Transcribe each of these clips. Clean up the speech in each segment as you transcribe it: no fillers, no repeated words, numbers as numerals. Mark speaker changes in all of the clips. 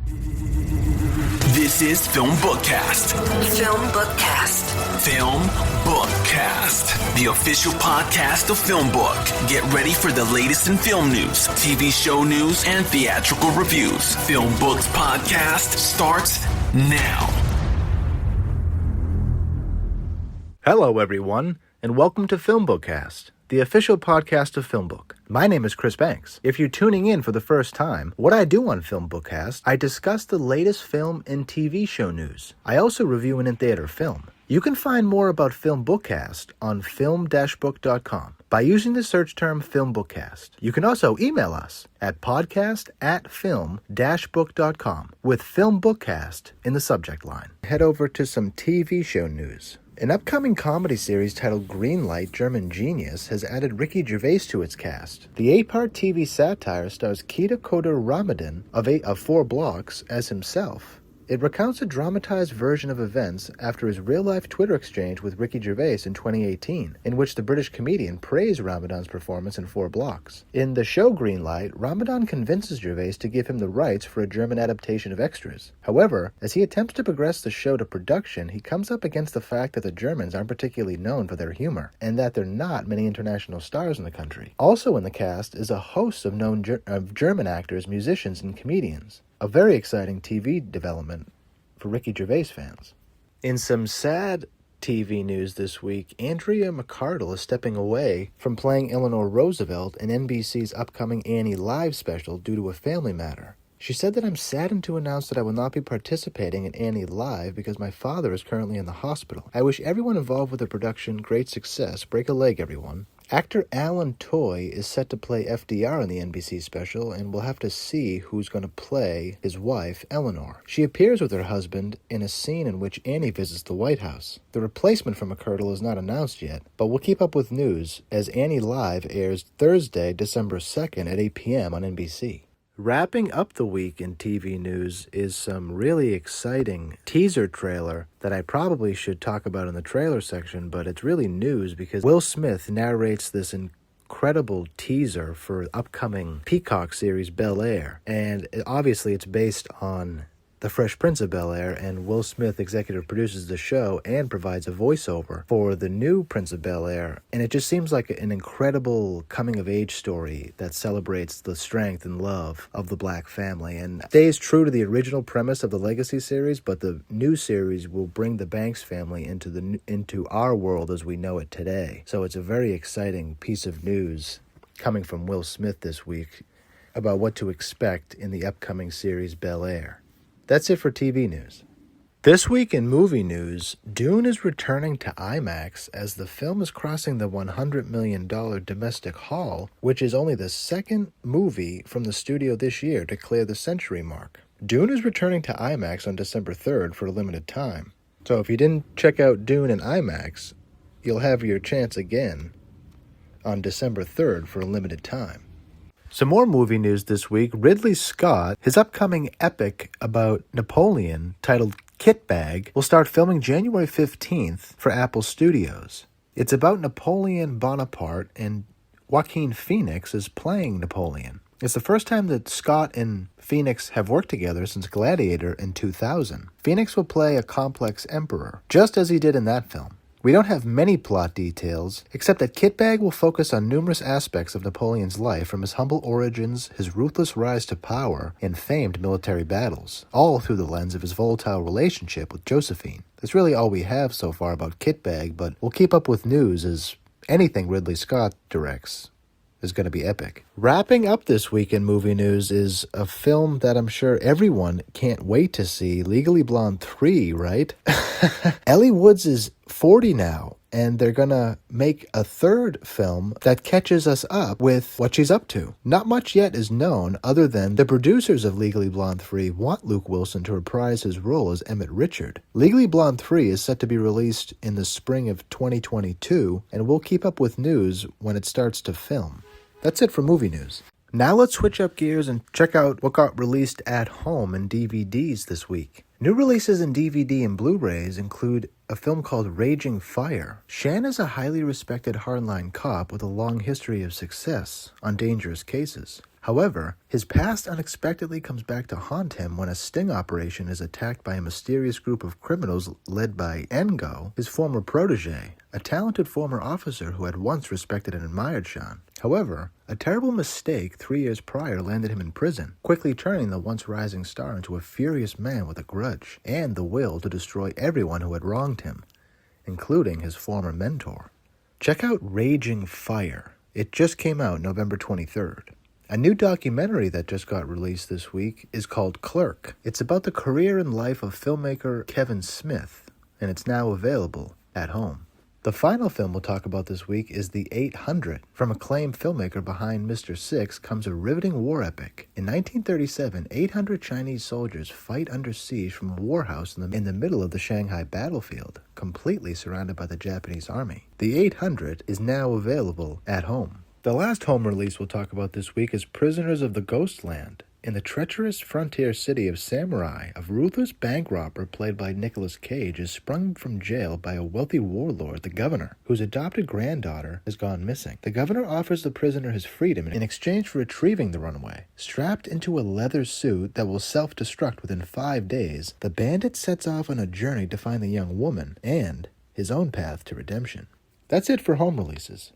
Speaker 1: This is FilmBookCast.
Speaker 2: FilmBookCast.
Speaker 1: FilmBookCast, the official podcast of FilmBook. Get ready for the latest in film news, TV show news, and theatrical reviews. FilmBook's podcast starts now.
Speaker 3: Hello, everyone, and welcome to FilmBookCast, the official podcast of FilmBook. My name is Chris Banks. If you're tuning in for the first time, what I do on FilmBookCast, I discuss the latest film and TV show news. I also review an in-theater film. You can find more about FilmBookCast on film-book.com by using the search term FilmBookCast. You can also email us at podcast@film-book.com with FilmBookCast in the subject line. Head over to some TV show news. An upcoming comedy series titled Greenlight German Genius has added Ricky Gervais to its cast. The 8-part TV satire stars Kita Kodur Ramadan of 4 Blocks as himself. It recounts a dramatized version of events after his real-life Twitter exchange with Ricky Gervais in 2018, in which the British comedian praised Ramadan's performance in 4 Blocks. In the show Greenlight, Ramadan convinces Gervais to give him the rights for a German adaptation of Extras. However, as he attempts to progress the show to production, he comes up against the fact that the Germans aren't particularly known for their humor, and that there are not many international stars in the country. Also in the cast is a host of known German actors, musicians, and comedians. A very exciting TV development for Ricky Gervais fans. In some sad TV news this week, Angela McAulay is stepping away from playing Eleanor Roosevelt in NBC's upcoming Annie Live special due to a family matter. She said that I'm saddened to announce that I will not be participating in Annie Live because my father is currently in the hospital. I wish everyone involved with the production great success. Break a leg, everyone. Actor Alan Toy is set to play FDR in the NBC special, and we'll have to see who's going to play his wife, Eleanor. She appears with her husband in a scene in which Annie visits the White House. The replacement for McAulay is not announced yet, but we'll keep up with news as Annie Live airs Thursday, December 2nd at 8 p.m. on NBC. Wrapping up the week in TV news is some really exciting teaser trailer that I probably should talk about in the trailer section, but it's really news because Will Smith narrates this incredible teaser for upcoming Peacock series Bel Air, and obviously it's based on The Fresh Prince of Bel Air, and Will Smith executive produces the show and provides a voiceover for the new Prince of Bel Air, and it just seems like an incredible coming-of-age story that celebrates the strength and love of the black family, and stays true to the original premise of the Legacy series, but the new series will bring the Banks family into our world as we know it today. So it's a very exciting piece of news coming from Will Smith this week about what to expect in the upcoming series Bel Air. That's it for TV news. This week in movie news, Dune is returning to IMAX as the film is crossing the $100 million domestic haul, which is only the second movie from the studio this year to clear the century mark. Dune is returning to IMAX on December 3rd for a limited time. So if you didn't check out Dune in IMAX, you'll have your chance again on December 3rd for a limited time. Some more movie news this week. Ridley Scott, his upcoming epic about Napoleon, titled Kitbag, will start filming January 15th for Apple Studios. It's about Napoleon Bonaparte, and Joaquin Phoenix is playing Napoleon. It's the first time that Scott and Phoenix have worked together since Gladiator in 2000. Phoenix will play a complex emperor, just as he did in that film. We don't have many plot details, except that Kitbag will focus on numerous aspects of Napoleon's life, from his humble origins, his ruthless rise to power, and famed military battles, all through the lens of his volatile relationship with Josephine. That's really all we have so far about Kitbag, but we'll keep up with news as anything Ridley Scott directs is going to be epic. Wrapping up this week in movie news is a film that I'm sure everyone can't wait to see, Legally Blonde 3, right? Ellie Woods is 40 now, and they're gonna make a third film that catches us up with what she's up to. Not much yet is known, other than the producers of Legally Blonde 3 want Luke Wilson to reprise his role as Emmett Richard. Legally Blonde 3 is set to be released in the spring of 2022, and we'll keep up with news when it starts to film. That's it for movie news. Now let's switch up gears and check out what got released at home in DVDs this week. New releases in DVD and Blu-rays include a film called Raging Fire. Shan is a highly respected hardline cop with a long history of success on dangerous cases. However, his past unexpectedly comes back to haunt him when a sting operation is attacked by a mysterious group of criminals led by Engo, his former protege, a talented former officer who had once respected and admired Sean. However, a terrible mistake 3 years prior landed him in prison, quickly turning the once rising star into a furious man with a grudge and the will to destroy everyone who had wronged him, including his former mentor. Check out Raging Fire. It just came out November 23rd. A new documentary that just got released this week is called Clerk. It's about the career and life of filmmaker Kevin Smith, and it's now available at home. The final film we'll talk about this week is The 800. From acclaimed filmmaker behind Mr. Six comes a riveting war epic. In 1937, 800 Chinese soldiers fight under siege from a warhouse in the middle of the Shanghai battlefield, completely surrounded by the Japanese army. The 800 is now available at home. The last home release we'll talk about this week is Prisoners of the Ghostland. In the treacherous frontier city of Samurai, a ruthless bank robber played by Nicolas Cage is sprung from jail by a wealthy warlord, the governor, whose adopted granddaughter has gone missing. The governor offers the prisoner his freedom in exchange for retrieving the runaway. Strapped into a leather suit that will self-destruct within 5 days, the bandit sets off on a journey to find the young woman and his own path to redemption. That's it for home releases.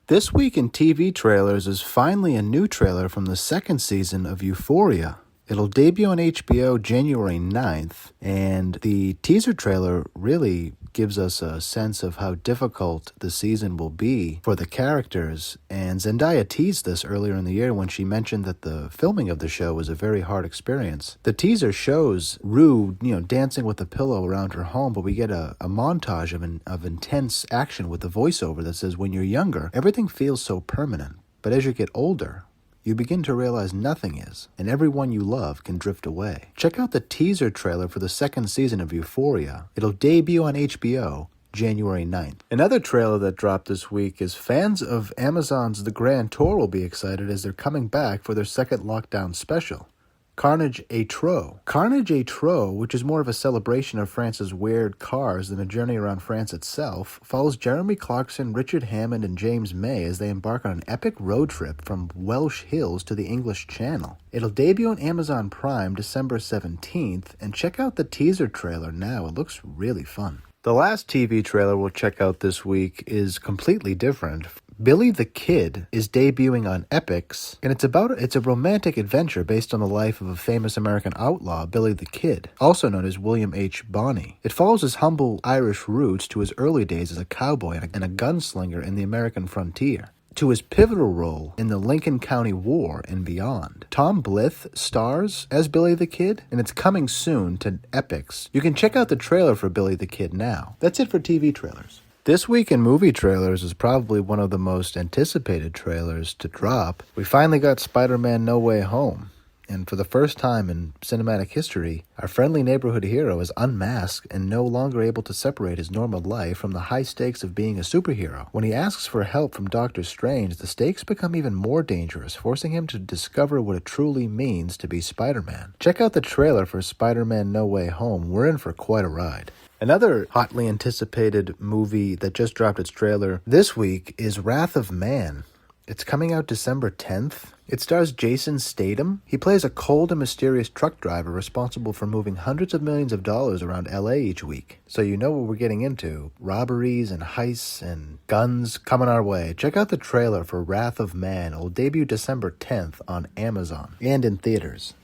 Speaker 3: This week in TV trailers is finally a new trailer from the second season of Euphoria. It'll debut on HBO January 9th, and the teaser trailer really gives us a sense of how difficult the season will be for the characters. And Zendaya teased this earlier in the year when she mentioned that the filming of the show was a very hard experience. The teaser shows Rue, dancing with a pillow around her home, but we get a montage of intense action with the voiceover that says, when you're younger, everything feels so permanent. But as you get older, you begin to realize nothing is, and everyone you love can drift away. Check out the teaser trailer for the second season of Euphoria. It'll debut on HBO January 9th. Another trailer that dropped this week is fans of Amazon's The Grand Tour will be excited as they're coming back for their second lockdown special. Carnage à Trois. Carnage à Trois, which is more of a celebration of France's weird cars than a journey around France itself, follows Jeremy Clarkson, Richard Hammond, and James May as they embark on an epic road trip from Welsh hills to the English Channel. It'll debut on Amazon Prime December 17th, and check out the teaser trailer now. It looks really fun. The last TV trailer we'll check out this week is completely different. Billy the Kid is debuting on Epix, and it's a romantic adventure based on the life of a famous American outlaw, Billy the Kid, also known as William H. Bonney. It follows his humble Irish roots to his early days as a cowboy and a gunslinger in the American frontier, to his pivotal role in the Lincoln County War and beyond. Tom Blyth stars as Billy the Kid, and it's coming soon to Epix. You can check out the trailer for Billy the Kid now. That's it for TV trailers. This week in movie trailers is probably one of the most anticipated trailers to drop. We finally got Spider-Man No Way Home. And for the first time in cinematic history, our friendly neighborhood hero is unmasked and no longer able to separate his normal life from the high stakes of being a superhero. When he asks for help from Doctor Strange, the stakes become even more dangerous, forcing him to discover what it truly means to be Spider-Man. Check out the trailer for Spider-Man No Way Home. We're in for quite a ride. Another hotly anticipated movie that just dropped its trailer this week is Wrath of Man. It's coming out December 10th. It stars Jason Statham. He plays a cold and mysterious truck driver responsible for moving hundreds of millions of dollars around LA each week. So you know what we're getting into. Robberies and heists and guns coming our way. Check out the trailer for Wrath of Man. It'll debut December 10th on Amazon and in theaters.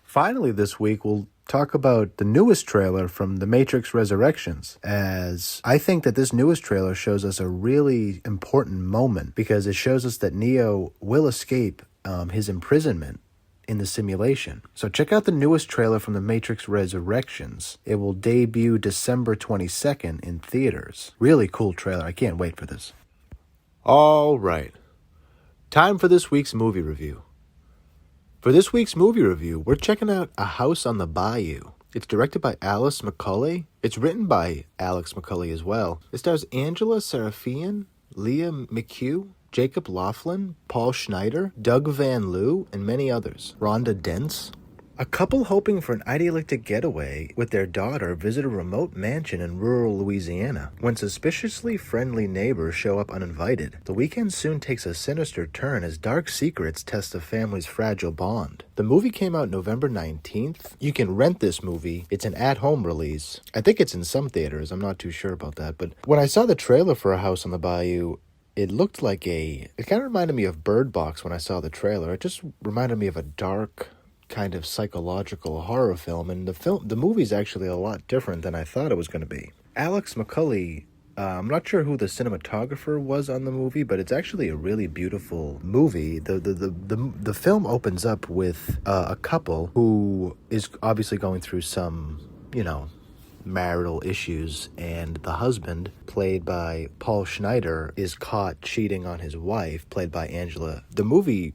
Speaker 3: Finally this week, we'll talk about the newest trailer from The Matrix Resurrections, as I think that this newest trailer shows us a really important moment because it shows us that Neo will escape his imprisonment in the simulation. So check out the newest trailer from The Matrix Resurrections. It will debut December 22nd in theaters. Really cool trailer. I can't wait for this. All right. Time for this week's movie review. For this week's movie review, we're checking out A House on the Bayou. It's directed by Alex McAulay. It's written by Alex McAulay as well. It stars Angela Sarafyan, Lia McHugh, Jacob Laughlin, Paul Schneider, Doug Van Lew, and many others. Rhonda Dents. A couple hoping for an idyllic getaway with their daughter visit a remote mansion in rural Louisiana when suspiciously friendly neighbors show up uninvited. The weekend soon takes a sinister turn as dark secrets test the family's fragile bond. The movie came out November 19th. You can rent this movie. It's an at-home release. I think it's in some theaters. I'm not too sure about that. But when I saw the trailer for A House on the Bayou, it looked like it kind of reminded me of Bird Box when I saw the trailer. It just reminded me of a dark, kind of psychological horror film, and the movie's actually a lot different than I thought it was going to be. Alex McAulay, I'm not sure who the cinematographer was on the movie, but it's actually a really beautiful movie. The film opens up with a couple who is obviously going through some, marital issues, and the husband, played by Paul Schneider, is caught cheating on his wife, played by Angela. The movie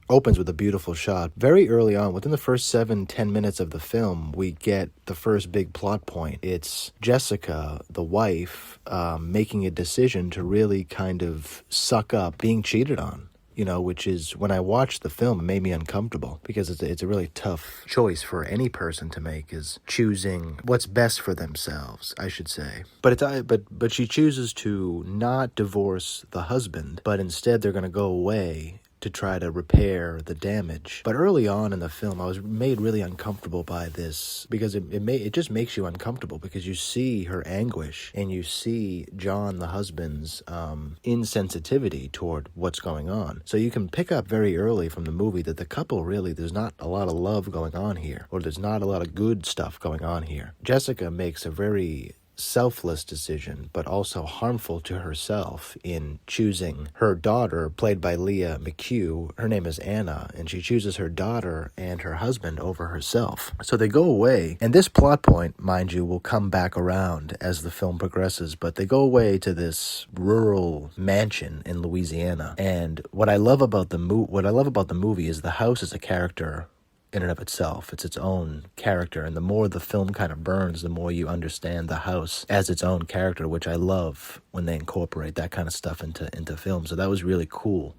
Speaker 3: opens with a beautiful shot. Very early on, within the first 7-10 minutes of the film, we get the first big plot point. It's Jessica, the wife, making a decision to really kind of suck up being cheated on. Which is, when I watched the film, it made me uncomfortable because it's a really tough choice for any person to make, is choosing what's best for themselves, I should say. But she chooses to not divorce the husband, but instead they're going to go away to try to repair the damage. But early on in the film, I was made really uncomfortable by this because it just makes you uncomfortable because you see her anguish and you see John, the husband's, insensitivity toward what's going on. So you can pick up very early from the movie that the couple really, there's not a lot of love going on here, or there's not a lot of good stuff going on here. Jessica makes a very selfless decision, but also harmful to herself in choosing her daughter, played by Lia McHugh. Her name is Anna, and she chooses her daughter and her husband over herself. So they go away, and this plot point, mind you, will come back around as the film progresses, but they go away to this rural mansion in Louisiana. And what I love about the movie is the house is a character in and of itself. It's its own character, and the more the film kind of burns, the more you understand the house as its own character, which I love when they incorporate that kind of stuff into film. So that was really cool,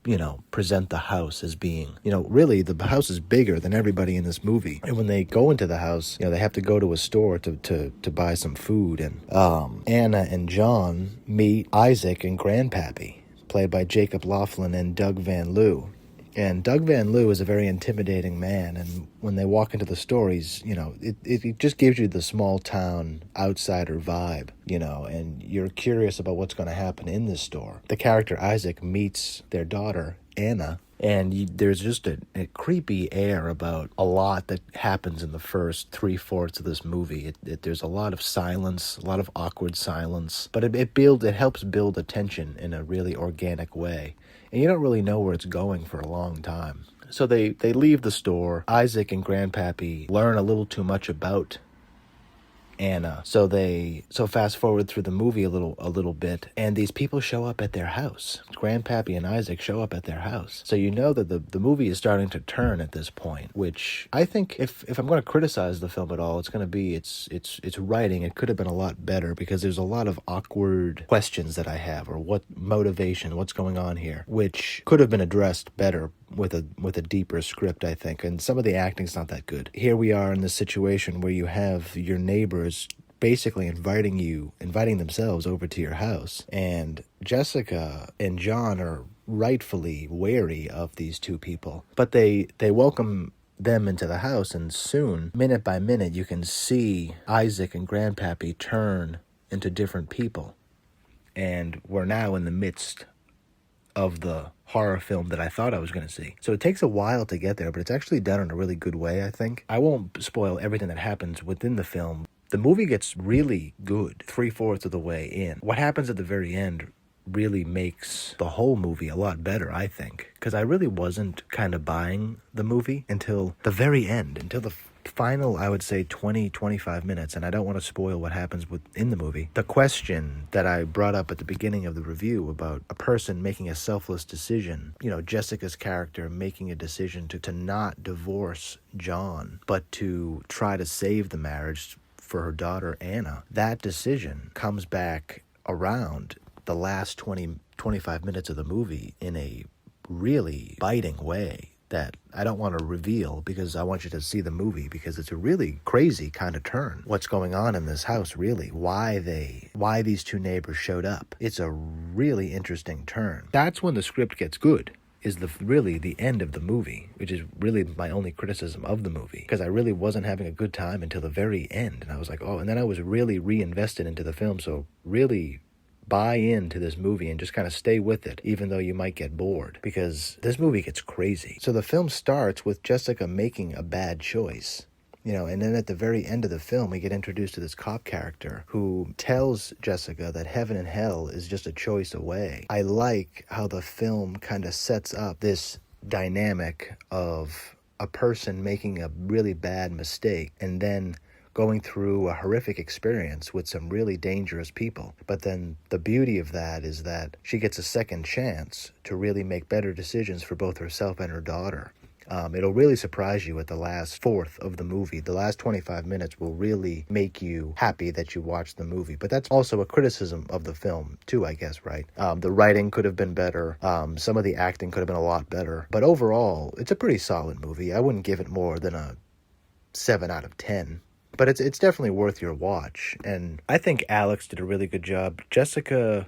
Speaker 3: present the house as being, really the house is bigger than everybody in this movie. And when they go into the house, they have to go to a store to buy some food, and Anna and John meet Isaac and Grandpappy, played by Jacob Laughlin and Doug Van Lew. And Doug Van Lew is a very intimidating man, and when they walk into the stories, it just gives you the small town outsider vibe, and you're curious about what's going to happen in this store. The character Isaac meets their daughter, Anna, and there's just a creepy air about a lot that happens in the first 3/4 of this movie. There's a lot of silence, a lot of awkward silence, but it helps build a tension in a really organic way. And you don't really know where it's going for a long time. So they leave the store. Isaac and Grandpappy learn a little too much about Anna. So fast forward through the movie a little bit, and these people show up at their house. Grandpappy and Isaac show up at their house. So you know that the movie is starting to turn at this point, which I think if I'm going to criticize the film at all, it's going to be its writing. It could have been a lot better because there's a lot of awkward questions that I have, or what motivation, what's going on here, which could have been addressed better with a deeper script, I think. And some of the acting's not that good. Here we are in this situation where you have your neighbors basically inviting themselves over to your house, and Jessica and John are rightfully wary of these two people, but they welcome them into the house, and soon, minute by minute, you can see Isaac and Grandpappy turn into different people, and we're now in the midst of the horror film that I thought I was going to see. So it takes a while to get there, but it's actually done in a really good way, I think. I won't spoil everything that happens within the film. The movie gets really good 3/4 of the way in. What happens at the very end really makes the whole movie a lot better, I think, because I really wasn't kind of buying the movie until the very end, until the final, I would say, 20-25 minutes, and I don't want to spoil what happens within the movie. The question that I brought up at the beginning of the review about a person making a selfless decision, Jessica's character making a decision to not divorce John, but to try to save the marriage for her daughter, Anna, that decision comes back around the last 20-25 minutes of the movie in a really biting way. that I don't want to reveal because I want you to see the movie, because it's a really crazy kind of turn. What's going on in this house, really? Why these two neighbors showed up. It's a really interesting turn. That's when the script gets good, is really the end of the movie, which is really my only criticism of the movie, because I really wasn't having a good time until the very end. And I was like, oh, and then I was really reinvested into the film, so really buy into this movie and just kind of stay with it, even though you might get bored, because this movie gets crazy. So the film starts with Jessica making a bad choice, and then at the very end of the film, we get introduced to this cop character who tells Jessica that heaven and hell is just a choice away. I like how the film kind of sets up this dynamic of a person making a really bad mistake and then going through a horrific experience with some really dangerous people. But then the beauty of that is that she gets a second chance to really make better decisions for both herself and her daughter. It'll really surprise you at the last fourth of the movie. The last 25 minutes will really make you happy that you watched the movie. But that's also a criticism of the film too, I guess, right? The writing could have been better. Some of the acting could have been a lot better. But overall, it's a pretty solid movie. I wouldn't give it more than a 7 out of 10. But it's definitely worth your watch. And I think Alex did a really good job.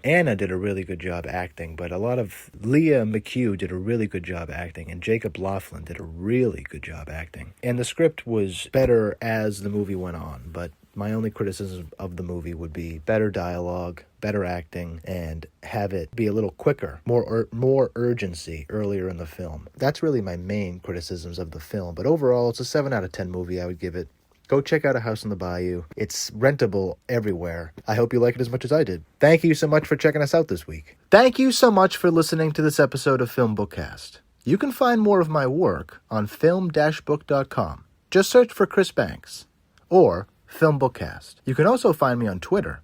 Speaker 3: Anna did a really good job acting, but a lot of Lia McHugh did a really good job acting, and Jacob Laughlin did a really good job acting. And the script was better as the movie went on, but my only criticism of the movie would be better dialogue, better acting, and have it be a little quicker, more urgency earlier in the film. That's really my main criticisms of the film. But overall, it's a 7 out of 10 movie. I would give it. Go check out A House on the Bayou. It's rentable everywhere. I hope you like it as much as I did. Thank you so much for checking us out this week. Thank you so much for listening to this episode of FilmBookCast. You can find more of my work on film-book.com. Just search for Chris Banks or FilmBookCast. You can also find me on Twitter.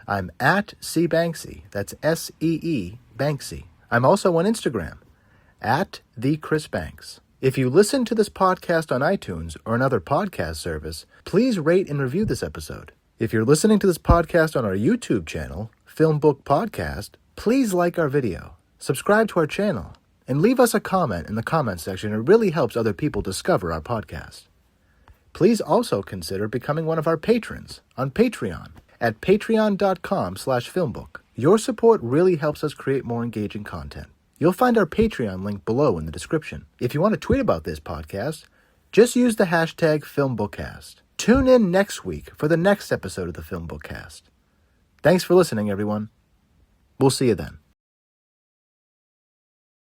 Speaker 3: I'm at CBanksy. That's S-E-E Banksy. I'm also on Instagram, at @TheChrisBanks. If you listen to this podcast on iTunes or another podcast service, please rate and review this episode. If you're listening to this podcast on our YouTube channel, FilmBook Podcast, please like our video, subscribe to our channel, and leave us a comment in the comment section. It really helps other people discover our podcast. Please also consider becoming one of our patrons on Patreon at patreon.com/filmbook. Your support really helps us create more engaging content. You'll find our Patreon link below in the description. If you want to tweet about this podcast, just use the hashtag FilmBookCast. Tune in next week for the next episode of the FilmBookCast. Thanks for listening, everyone. We'll see you then.